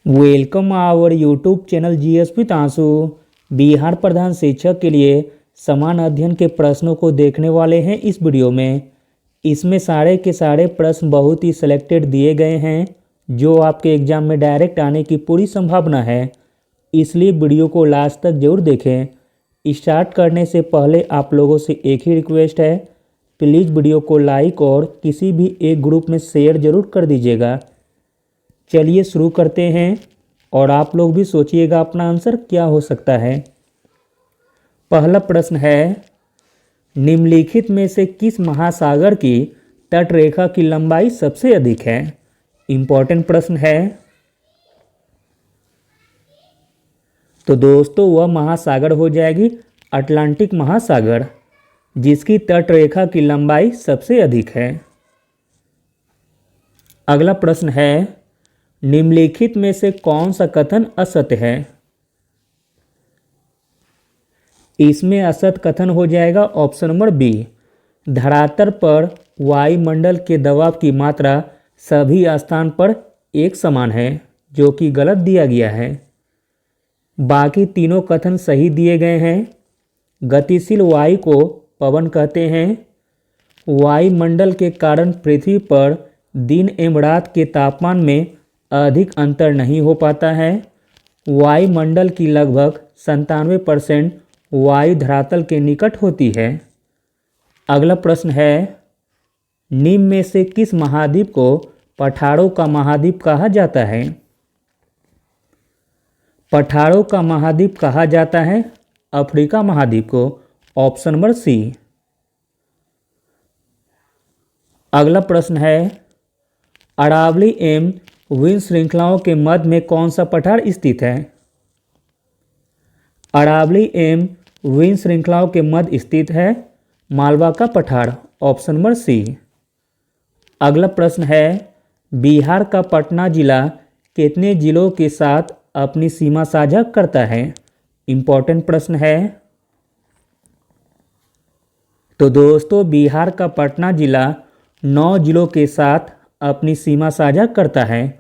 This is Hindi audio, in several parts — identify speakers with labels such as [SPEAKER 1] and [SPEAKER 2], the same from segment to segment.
[SPEAKER 1] Welcome our YouTube channel GS with आंसू। बिहार प्रधान शिक्षक के लिए समान अध्ययन के प्रश्नों को देखने वाले हैं इस वीडियो में। इसमें सारे के सारे प्रश्न बहुत ही सिलेक्टेड दिए गए हैं जो आपके एग्जाम में डायरेक्ट आने की पूरी संभावना है, इसलिए वीडियो को लास्ट तक जरूर देखें। स्टार्ट करने से पहले आप लोगों से एक ही रिक्वेस्ट है, प्लीज़ वीडियो को लाइक और किसी भी एक ग्रुप में शेयर जरूर कर दीजिएगा। चलिए शुरू करते हैं और आप लोग भी सोचिएगा अपना आंसर क्या हो सकता है। पहला प्रश्न है, निम्नलिखित में से किस महासागर की तटरेखा की लंबाई सबसे अधिक है? इम्पोर्टेंट प्रश्न है। तो दोस्तों वह महासागर हो जाएगी अटलांटिक महासागर, जिसकी तटरेखा की लंबाई सबसे अधिक है। अगला प्रश्न है, निम्नलिखित में से कौन सा कथन असत्य है? इसमें असत्य कथन हो जाएगा ऑप्शन नंबर बी, धरातल पर वायुमंडल के दबाव की मात्रा सभी स्थान पर एक समान है, जो कि गलत दिया गया है। बाकी तीनों कथन सही दिए गए हैं। गतिशील वायु को पवन कहते हैं। वायुमंडल के कारण पृथ्वी पर दिन एवं रात के तापमान में अधिक अंतर नहीं हो पाता है। वायुमंडल की लगभग 97% वायु धरातल के निकट होती है। अगला प्रश्न है, निम्न में से किस महाद्वीप को पठारों का महाद्वीप कहा जाता है? पठारों का महाद्वीप कहा जाता है अफ्रीका महाद्वीप को, ऑप्शन नंबर सी। अगला प्रश्न है, अरावली एवं विंध्य श्रृंखलाओं के मध्य में कौन सा पठार स्थित है? अरावली एवं विंध्य श्रृंखलाओं के मध्य स्थित है मालवा का पठार, ऑप्शन नंबर सी। अगला प्रश्न है, बिहार का पटना जिला कितने जिलों के साथ अपनी सीमा साझा करता है? इम्पोर्टेंट प्रश्न है। तो दोस्तों बिहार का पटना जिला 9 जिलों के साथ अपनी सीमा साझा करता है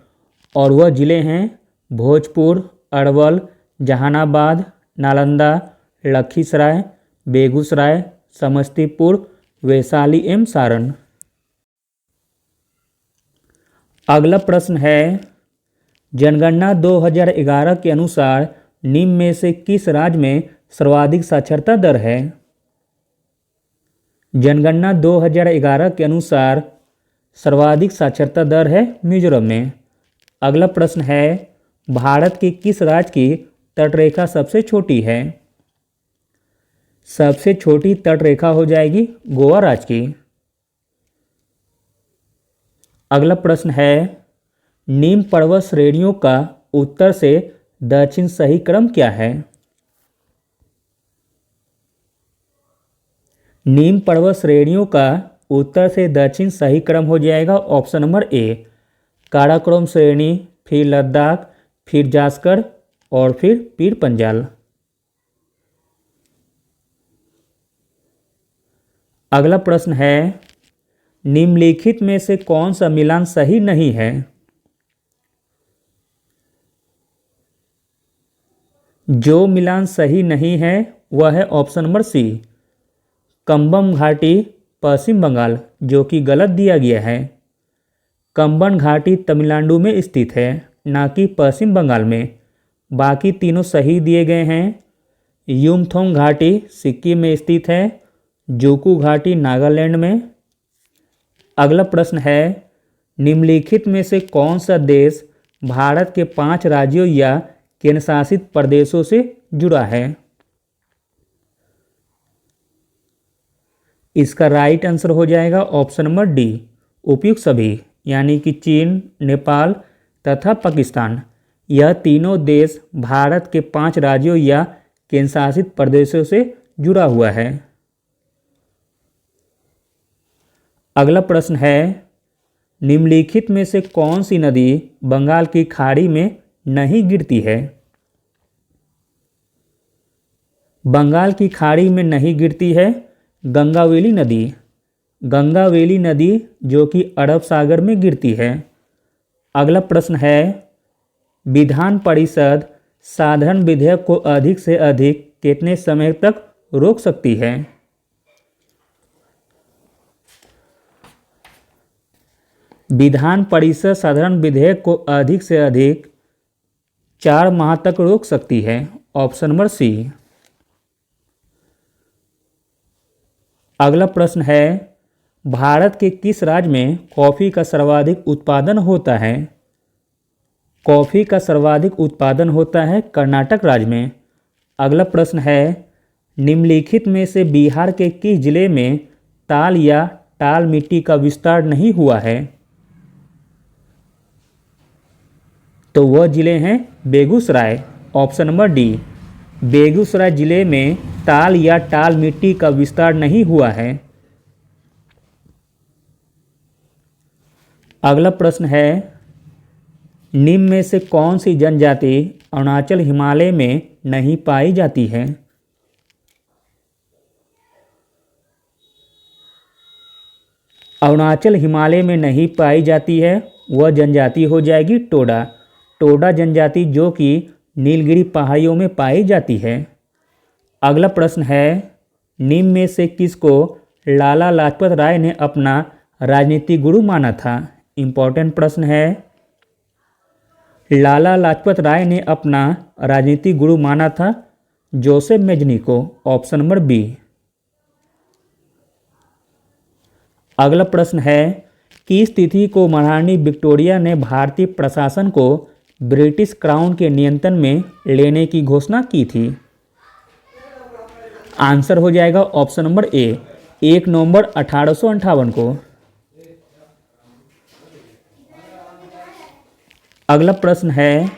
[SPEAKER 1] और वह ज़िले हैं भोजपुर, अरवल, जहानाबाद, नालंदा, लखीसराय, बेगूसराय, समस्तीपुर, वैशाली एवं सारण। अगला प्रश्न है, जनगणना 2011 के अनुसार निम्न में से किस राज्य में सर्वाधिक साक्षरता दर है? जनगणना 2011 के अनुसार सर्वाधिक साक्षरता दर है मिजोरम में। अगला प्रश्न है, भारत के किस राज्य की तटरेखा सबसे छोटी है? सबसे छोटी तटरेखा हो जाएगी गोवा राज्य की। अगला प्रश्न है, निम्न पर्वत श्रेणियों का उत्तर से दक्षिण सही क्रम क्या है? निम्न पर्वत श्रेणियों का उत्तर से दक्षिण सही क्रम हो जाएगा ऑप्शन नंबर ए, काराकोरम श्रेणी, फिर लद्दाख, फिर जास्कर और फिर पीर पंजाल। अगला प्रश्न है, निम्नलिखित में से कौन सा मिलान सही नहीं है? जो मिलान सही नहीं है वह है ऑप्शन नंबर सी, कंबम घाटी पश्चिम बंगाल, जो कि गलत दिया गया है। कंबन घाटी तमिलनाडु में स्थित है, ना कि पश्चिम बंगाल में। बाकी तीनों सही दिए गए हैं। युमथोंग घाटी सिक्किम में स्थित है, जोकू घाटी नागालैंड में। अगला प्रश्न है, निम्नलिखित में से कौन सा देश भारत के 5 राज्यों या केंद्र शासित प्रदेशों से जुड़ा है? इसका राइट आंसर हो जाएगा ऑप्शन नंबर डी, उपयुक्त सभी, यानी कि चीन, नेपाल तथा पाकिस्तान। यह तीनों देश भारत के 5 राज्यों या केंद्र शासित प्रदेशों से जुड़ा हुआ है। अगला प्रश्न है, निम्नलिखित में से कौन सी नदी बंगाल की खाड़ी में नहीं गिरती है? बंगाल की खाड़ी में नहीं गिरती है गंगावेली नदी। गंगावेली नदी जो कि अरब सागर में गिरती है। अगला प्रश्न है, विधान परिषद साधारण विधेयक को अधिक से अधिक कितने समय तक रोक सकती है? विधान परिषद साधारण विधेयक को अधिक से अधिक 4 माह तक रोक सकती है। Option number C. अगला प्रश्न है, भारत के किस राज्य में कॉफ़ी का सर्वाधिक उत्पादन होता है? कॉफ़ी का सर्वाधिक उत्पादन होता है कर्नाटक राज्य में। अगला प्रश्न है, निम्नलिखित में से बिहार के किस जिले में ताल या टाल मिट्टी का विस्तार नहीं हुआ है? तो वह जिले हैं Begusarai. Option number D. Begusarai जिले में ताल या टाल मिट्टी का विस्तार नहीं हुआ है। अगला प्रश्न है, निम्न में से कौन सी जनजाति अरुणाचल हिमालय में नहीं पाई जाती है? अरुणाचल हिमालय में नहीं पाई जाती है वह जनजाति हो जाएगी टोडा। टोडा जनजाति जो कि नीलगिरी पहाड़ियों में पाई जाती है। अगला प्रश्न है, निम्न में से किसको लाला लाजपत राय ने अपना राजनीतिक गुरु माना था? इम्पोर्टेंट प्रश्न है। लाला लाजपत राय ने अपना राजनीतिक गुरु माना था जोसेफ मेजनी को। Option number B. अगला प्रश्न है, किस तिथि को महारानी विक्टोरिया ने भारतीय प्रशासन को ब्रिटिश क्राउन के नियंत्रण में लेने की घोषणा की थी? आंसर हो जाएगा ऑप्शन नंबर ए, 1 नवंबर 1858 को। अगला प्रश्न है,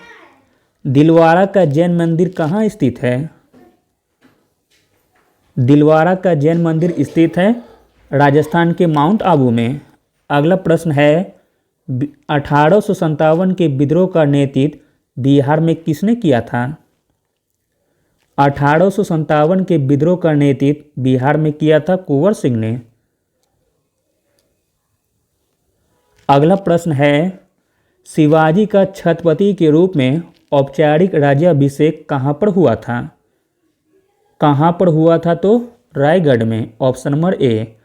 [SPEAKER 1] दिलवाड़ा का जैन मंदिर कहाँ स्थित है? दिलवाड़ा का जैन मंदिर स्थित है राजस्थान के माउंट आबू में। अगला प्रश्न है, 1857 के विद्रोह का नेतृत्व बिहार में किसने किया था? 1857 के विद्रोह का नेतृत्व बिहार में किया था कुंवर सिंह ने। अगला प्रश्न है, शिवाजी का छत्रपति के रूप में औपचारिक राज्याभिषेक कहाँ पर हुआ था? कहाँ पर हुआ था? तो रायगढ़ में। Option number A.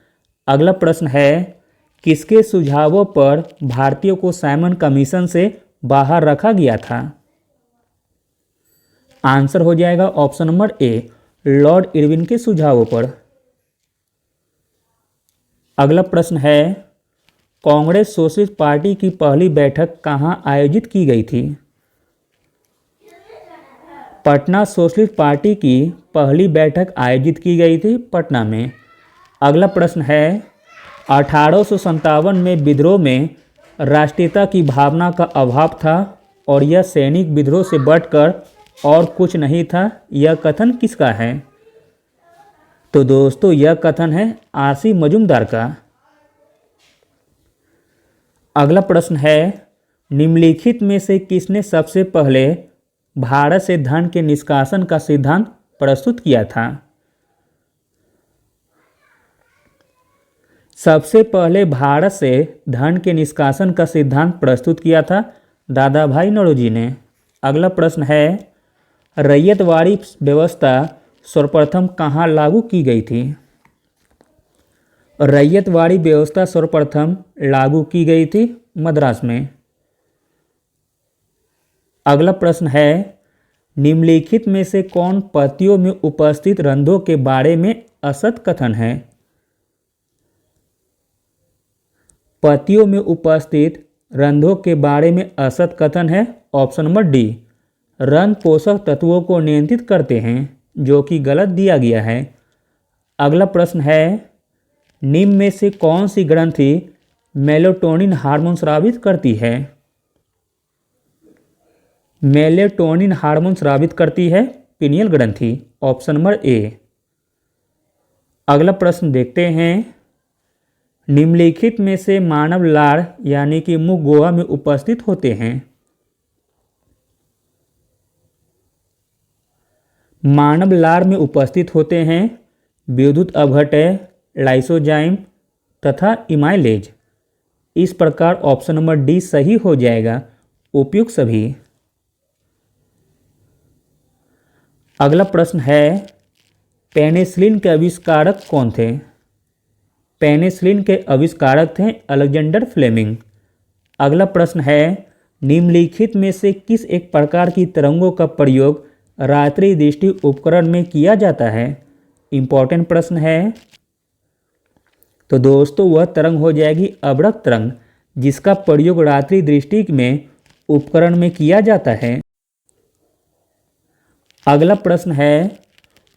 [SPEAKER 1] अगला प्रश्न है, किसके सुझावों पर भारतीयों को साइमन कमीशन से बाहर रखा गया था? आंसर हो जाएगा option number A, Lord Irwin के सुझावों पर। अगला प्रश्न है, कांग्रेस सोशलिस्ट पार्टी की पहली बैठक कहाँ आयोजित की गई थी? पटना सोशलिस्ट पार्टी की पहली बैठक आयोजित की गई थी पटना में। अगला प्रश्न है, 1857 में विद्रोह में राष्ट्रीयता की भावना का अभाव था और यह सैनिक विद्रोह से बढ़कर और कुछ नहीं था। यह कथन किसका है? तो दोस्तों यह कथन है आरसी मजूमदार का। अगला प्रश्न है, निम्नलिखित में से किसने सबसे पहले भारत से धन के निष्कासन का सिद्धांत प्रस्तुत किया था? सबसे पहले भारत से धन के निष्कासन का सिद्धांत प्रस्तुत किया था दादा भाई नौरोजी ने। अगला प्रश्न है, रैयतवाड़ी व्यवस्था सर्वप्रथम कहाँ लागू की गई थी? रैयतवाड़ी व्यवस्था सर्वप्रथम लागू की गई थी मद्रास में। अगला प्रश्न है, निम्नलिखित में से कौन पत्तियों में उपस्थित रंध्रों के बारे में असत कथन है? पत्तियों में उपस्थित रंध्रों के बारे में असत कथन है ऑप्शन नंबर डी, रंध्र पोषक तत्वों को नियंत्रित करते हैं, जो कि गलत दिया गया है। अगला प्रश्न है, निम्न में से कौन सी ग्रंथि मेलेटोनिन हार्मोन स्रावित करती है? मेलेटोनिन हार्मोन स्रावित करती है पीनियल ग्रंथि। Option number A. अगला प्रश्न देखते हैं, निम्नलिखित में से मानव लार यानी कि मुख गुहा में उपस्थित होते हैं? मानव लार में उपस्थित होते हैं विद्युत अपघटय, लाइसोजाइम तथा इमाइलेज। इस प्रकार ऑप्शन नंबर डी सही हो जाएगा, उपयुक्त सभी। अगला प्रश्न है पेनिसिलिन के आविष्कारक कौन थे? पेनिसिलिन के आविष्कारक थे अलेक्जेंडर फ्लेमिंग। अगला प्रश्न है निम्नलिखित में से किस एक प्रकार की तरंगों का प्रयोग रात्रि दृष्टि उपकरण में किया जाता है? इंपॉर्टेंट प्रश्न है। तो दोस्तों वह तरंग हो जाएगी अवरक्त तरंग, जिसका प्रयोग रात्रि दृष्टि में उपकरण में किया जाता है। अगला प्रश्न है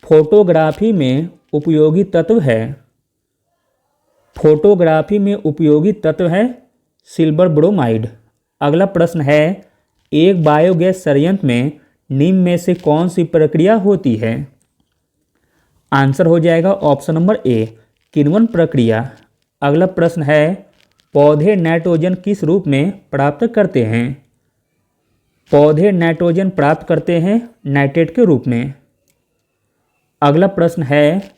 [SPEAKER 1] फोटोग्राफी में उपयोगी तत्व है। फोटोग्राफी में उपयोगी तत्व है सिल्वर ब्रोमाइड। अगला प्रश्न है एक बायोगैस संयंत्र में निम्न में से कौन सी प्रक्रिया होती है? आंसर हो जाएगा ऑप्शन नंबर ए किण्वन प्रक्रिया। अगला प्रश्न है पौधे नाइट्रोजन किस रूप में प्राप्त करते हैं? पौधे नाइट्रोजन प्राप्त करते हैं नाइट्रेट के रूप में। अगला प्रश्न है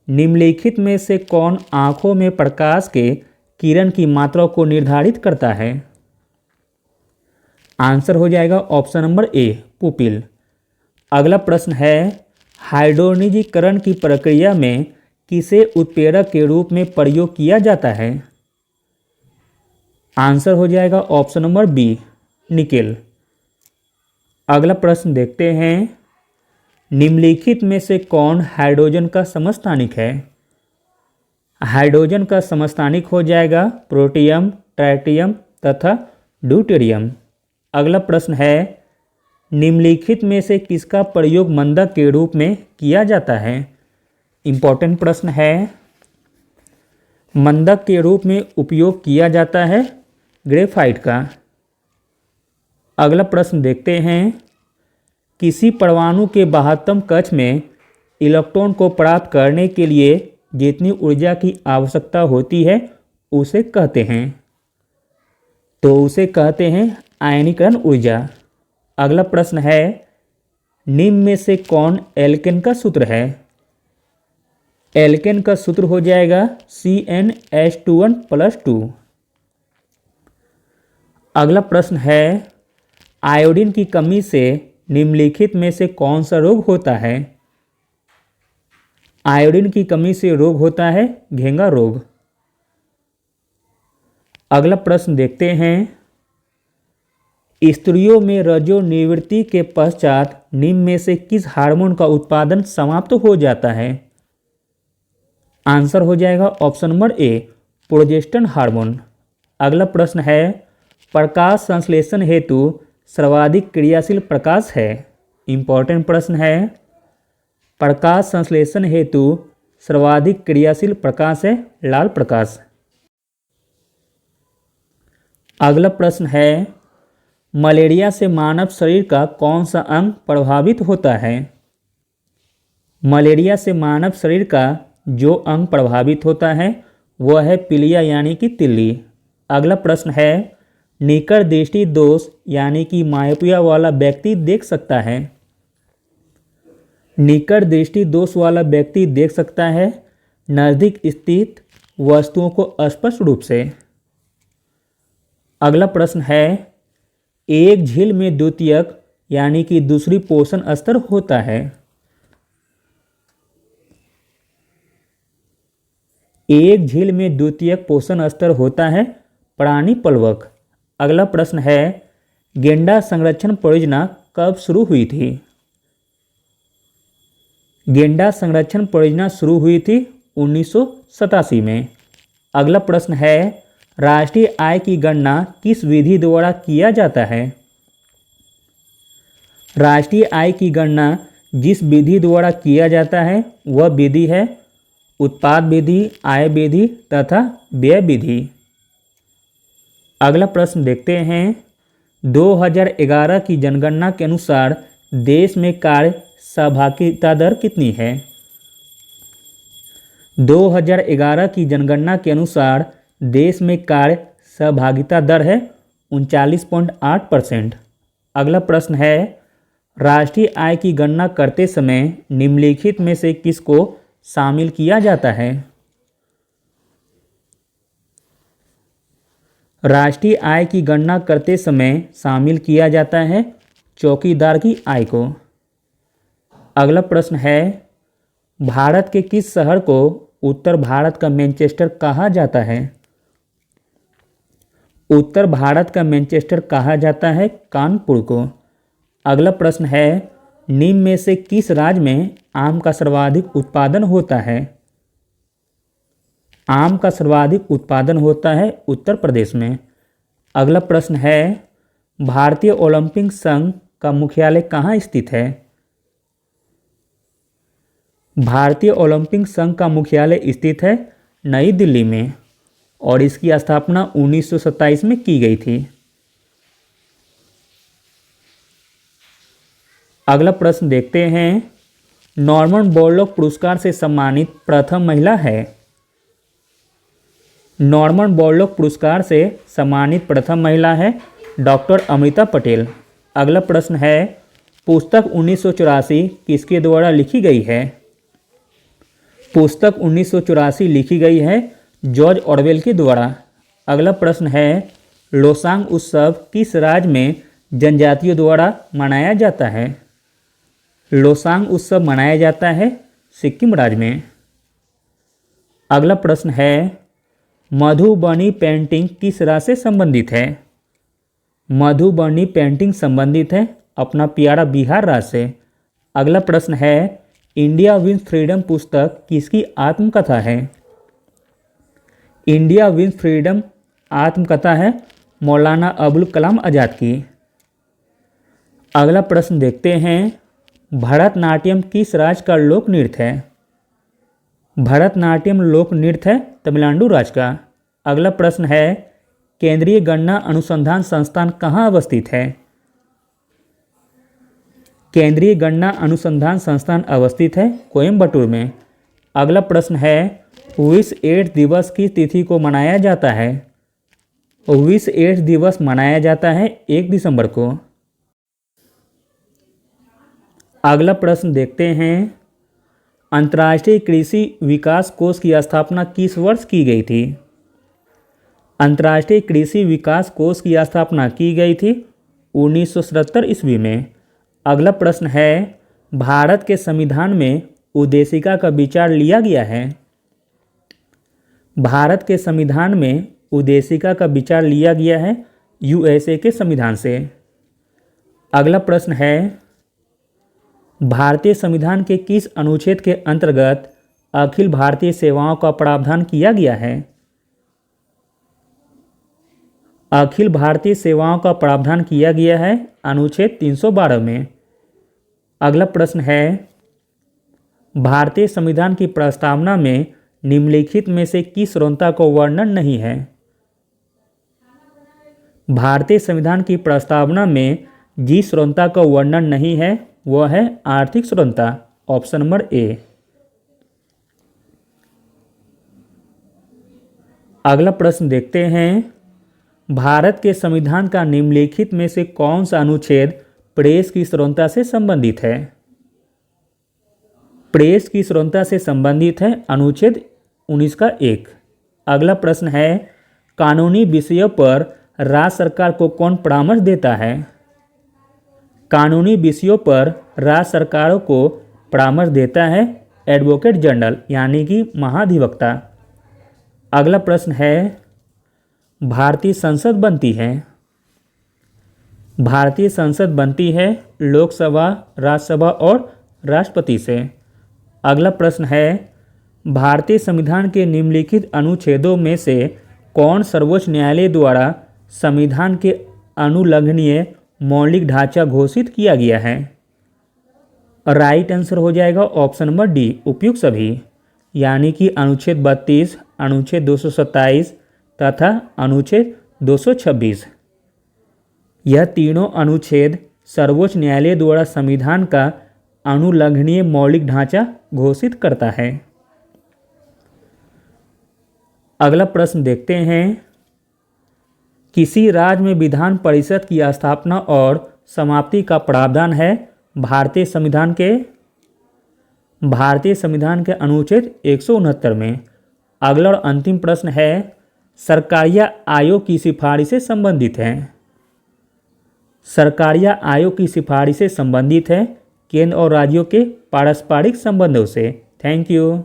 [SPEAKER 1] निम्नलिखित में से कौन आँखों में प्रकाश के किरण की मात्रा को निर्धारित करता है? आंसर हो जाएगा ऑप्शन नंबर ए पुपिल। अगला प्रश्न है हाइड्रोनिजीकरण की प्रक्रिया में किसे उत्प्रेरक के रूप में प्रयोग किया जाता है? आंसर हो जाएगा ऑप्शन नंबर बी निकेल। अगला प्रश्न देखते हैं निम्नलिखित में से कौन हाइड्रोजन का समस्थानिक है? हाइड्रोजन का समस्थानिक हो जाएगा प्रोटियम, ट्राइटियम तथा ड्यूटेरियम। अगला प्रश्न है निम्नलिखित में से किसका प्रयोग मंदक के रूप में किया जाता है? इंपॉर्टेंट प्रश्न है। मंदक के रूप में उपयोग किया जाता है ग्रेफाइट का। अगला प्रश्न देखते हैं किसी परमाणु के बाह्यतम कक्ष में इलेक्ट्रॉन को प्राप्त करने के लिए जितनी ऊर्जा की आवश्यकता होती है उसे कहते हैं? तो उसे कहते हैं आयनीकरण ऊर्जा। अगला प्रश्न है निम्न में से कौन एल्केन का सूत्र है? एल्केन का सूत्र हो जाएगा CnH2n+2। अगला प्रश्न है आयोडीन की कमी से निम्नलिखित में से कौन सा रोग होता है? आयोडीन की कमी से रोग होता है घेंगा रोग। अगला प्रश्न देखते हैं स्त्रियों में रजोनिवृत्ति के पश्चात निम्न में से किस हार्मोन का उत्पादन समाप्त हो जाता है? आंसर हो जाएगा option number A progesterone hormone. अगला प्रश्न है प्रकाश संश्लेषण हेतु सर्वाधिक क्रियाशील प्रकाश है? इंपॉर्टेंट प्रश्न है। प्रकाश संश्लेषण हेतु सर्वाधिक क्रियाशील प्रकाश है लाल प्रकाश। अगला प्रश्न है मलेरिया से मानव शरीर का कौन सा अंग प्रभावित होता है? मलेरिया से मानव शरीर का जो अंग प्रभावित होता है वह है पीलिया यानी कि तिल्ली। अगला प्रश्न है निकट दृष्टि दोष यानी कि मायोपिया वाला व्यक्ति देख सकता है? निकट दृष्टि दोष वाला व्यक्ति देख सकता है नज़दीक स्थित वस्तुओं को स्पष्ट रूप से। अगला प्रश्न है एक झील में द्वितीयक यानी कि दूसरी पोषण स्तर होता है? एक झील में द्वितीयक पोषण स्तर होता है प्राणी प्लवक। अगला प्रश्न है गेंडा संरक्षण परियोजना कब शुरू हुई थी? गेंडा संरक्षण परियोजना शुरू हुई थी 1987 में। अगला प्रश्न है राष्ट्रीय आय की गणना किस विधि द्वारा किया जाता है? राष्ट्रीय आय की गणना जिस विधि द्वारा किया जाता है वह विधि है उत्पाद विधि, आय विधि तथा व्यय विधि। अगला प्रश्न देखते हैं 2011 की जनगणना के अनुसार देश में कार्य सहभागिता दर कितनी है? 2011 की जनगणना के अनुसार देश में कार्य सहभागिता दर है 39.8%। अगला प्रश्न है राष्ट्रीय आय की गणना करते समय निम्नलिखित में से किसको शामिल किया जाता है? राष्ट्रीय आय की गणना करते समय शामिल किया जाता है चौकीदार की आय को। अगला प्रश्न है, भारत के किस शहर को उत्तर भारत का मैनचेस्टर कहा जाता है? उत्तर भारत का मैनचेस्टर कहा जाता है कानपुर को। अगला प्रश्न है, निम्न में से किस राज्य में आम का सर्वाधिक उत्पादन होता है? आम का सर्वाधिक उत्पादन होता है उत्तर प्रदेश में। अगला प्रश्न है, भारतीय ओलंपिक संघ का मुख्यालय कहाँ स्थित है? भारतीय ओलंपिक संघ का मुख्यालय स्थित है नई दिल्ली में और इसकी स्थापना 1927 में की गई थी। अगला प्रश्न देखते हैं, नॉर्मन बोरलॉग पुरस्कार से सम्मानित प्रथम महिला है? नॉर्मन बोरलॉग पुरस्कार से सम्मानित प्रथम महिला है डॉक्टर अमृता पटेल। अगला प्रश्न है, पुस्तक 1984 किसके द्वारा लिखी गई है? पुस्तक 1984 लिखी गई है जॉर्ज ऑरवेल के द्वारा। अगला प्रश्न है, लोसांग उत्सव किस राज्य में जनजातियों द्वारा मनाया जाता है? लोसांग उत्सव मनाया जाता है सिक्किम राज्य में। अगला प्रश्न है, मधुबनी पेंटिंग किस राज्य से संबंधित है? मधुबनी पेंटिंग संबंधित है अपना प्यारा बिहार राज्य से। अगला प्रश्न है, इंडिया विंस फ्रीडम पुस्तक किसकी आत्मकथा है? इंडिया विंस फ्रीडम आत्मकथा है मौलाना अबुल कलाम आज़ाद की। अगला प्रश्न देखते हैं, भरतनाट्यम किस राज्य का लोक नृत्य है? भरतनाट्यम लोक नृत्य है तमिलनाडु राज्य का। अगला प्रश्न है, केंद्रीय गन्ना अनुसंधान संस्थान कहाँ अवस्थित है? केंद्रीय गन्ना अनुसंधान संस्थान अवस्थित है कोयम्बटूर में। अगला प्रश्न है, विश्व एड्स दिवस की तिथि को मनाया जाता है? विश्व एड्स दिवस मनाया जाता है 1 दिसंबर को। अगला प्रश्न देखते हैं, अंतर्राष्ट्रीय कृषि विकास कोष की स्थापना किस वर्ष की गई थी? अंतर्राष्ट्रीय कृषि विकास कोष की स्थापना की गई थी 1977 ईस्वी में। अगला प्रश्न है, भारत के संविधान में उद्देशिका का विचार लिया गया है? भारत के संविधान में उद्देशिका का विचार लिया गया है यूएसए के संविधान से। अगला प्रश्न है, भारतीय संविधान के किस अनुच्छेद के अंतर्गत अखिल भारतीय सेवाओं का प्रावधान किया गया है? अखिल भारतीय सेवाओं का प्रावधान किया गया है अनुच्छेद 312 में। अगला प्रश्न है, भारतीय संविधान की प्रस्तावना में निम्नलिखित में से किस श्रोता को वर्णन नहीं है? भारतीय संविधान की प्रस्तावना में जिस श्रोता का वर्णन नहीं है वह है आर्थिक श्रोता, ऑप्शन नंबर ए। अगला प्रश्न देखते हैं, भारत के संविधान का निम्नलिखित में से कौन सा अनुच्छेद प्रेस की स्वतंत्रता से संबंधित है? प्रेस की स्वतंत्रता से संबंधित है अनुच्छेद 19 का 1। अगला प्रश्न है, कानूनी विषयों पर राज्य सरकार को कौन परामर्श देता है? कानूनी विषयों पर राज्य सरकारों को परामर्श देता है एडवोकेट जनरल यानी कि महाधिवक्ता। अगला प्रश्न है, भारतीय संसद बनती है? भारतीय संसद बनती है लोकसभा, राज्यसभा और राष्ट्रपति से। अगला प्रश्न है, भारतीय संविधान के निम्नलिखित अनुच्छेदों में से कौन सर्वोच्च न्यायालय द्वारा संविधान के अनुलंघनीय मौलिक ढांचा घोषित किया गया है? राइट आंसर हो जाएगा ऑप्शन नंबर डी, उपयुक्त सभी, यानी कि अनुच्छेद 32, अनुच्छेद 227 तथा अनुच्छेद 226। यह तीनों अनुच्छेद सर्वोच्च न्यायालय द्वारा संविधान का अनुलंघनीय मौलिक ढांचा घोषित करता है। अगला प्रश्न देखते हैं, किसी राज्य में विधान परिषद की स्थापना और समाप्ति का प्रावधान है भारतीय संविधान के अनुच्छेद 169 में। अगला और अंतिम प्रश्न है, सरकारिया आयोग की सिफारिश से संबंधित है? सरकारिया आयोग की सिफारिश से संबंधित है केंद्र और राज्यों के पारस्परिक संबंधों से। Thank you.